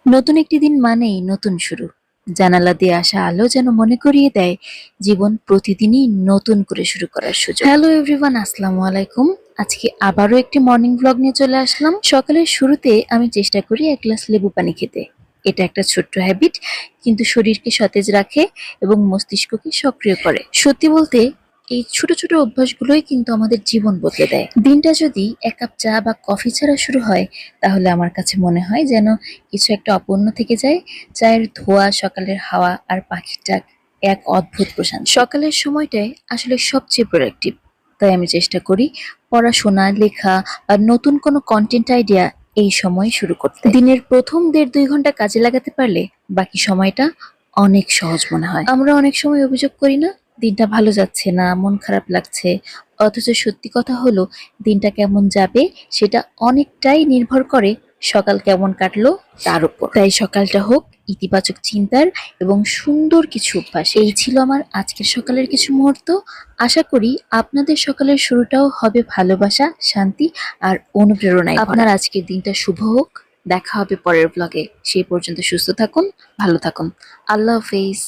নতুন একটি দিন মানেই নতুন শুরু। জানালা দিয়ে আসা আলো যেন মনে করিয়ে দেয় জীবন প্রতিদিনই নতুন করে শুরু করার সুযোগ। হ্যালো এভরিওয়ান, আসসালামু আলাইকুম। আজকে আবারও একটি মর্নিং ব্লগ নিয়ে চলে আসলাম। সকালের শুরুতে আমি চেষ্টা করি এক গ্লাস লেবু পানি খেতে। এটা একটা ছোট্ট হ্যাবিট, কিন্তু শরীরকে সতেজ রাখে এবং মস্তিষ্ককে সক্রিয় করে। সত্যি বলতে এই ছোট ছোট অভ্যাসগুলোই কিন্তু আমাদের জীবন বদলে দেয়। দিনটা যদি এক কাপ চা বা কফি ছাড়া শুরু হয়, তাহলে আমার কাছে মনে হয় যেন কিছু একটা অপূর্ণ থেকে যায়। চায়ের ধোঁয়া, সকালের হাওয়া আর পাখির ডাক এক অদ্ভুত প্রশান্তি। সকালের সময়টাই আসলে সবচেয়ে প্রোডাক্টিভ। তাই আমি চেষ্টা করি পড়াশোনা, লেখা আর নতুন কোনো কন্টেন্ট আইডিয়া এই সময় শুরু করতে। দিনের প্রথম ১.৫-২ ঘন্টা কাজে লাগাতে পারলে বাকি সময়টা অনেক সহজ মনে হয়। আমরা অনেক সময় অভিযোগ করি না, দিনটা ভালো যাচ্ছে না, মন খারাপ লাগছে। অথচ সত্যি কথা হলো, দিনটা কেমন যাবে সেটা অনেকটাই নির্ভর করে সকাল কেমন কাটলো তার উপর। তাই সকালটা হোক ইতিবাচক চিন্তার এবং সুন্দর কিছু অভ্যাস। এই ছিল আমার আজকের সকালের কিছু মুহূর্ত। আশা করি আপনাদের সকালের শুরুটাও হবে ভালোবাসা, শান্তি আর অনুপ্রেরণায় ভরা। আপনার আজকের দিনটা শুভ হোক। দেখা হবে পরের ব্লগে। সেই পর্যন্ত সুস্থ থাকুন, ভালো থাকুন। আল্লাহ হাফেজ।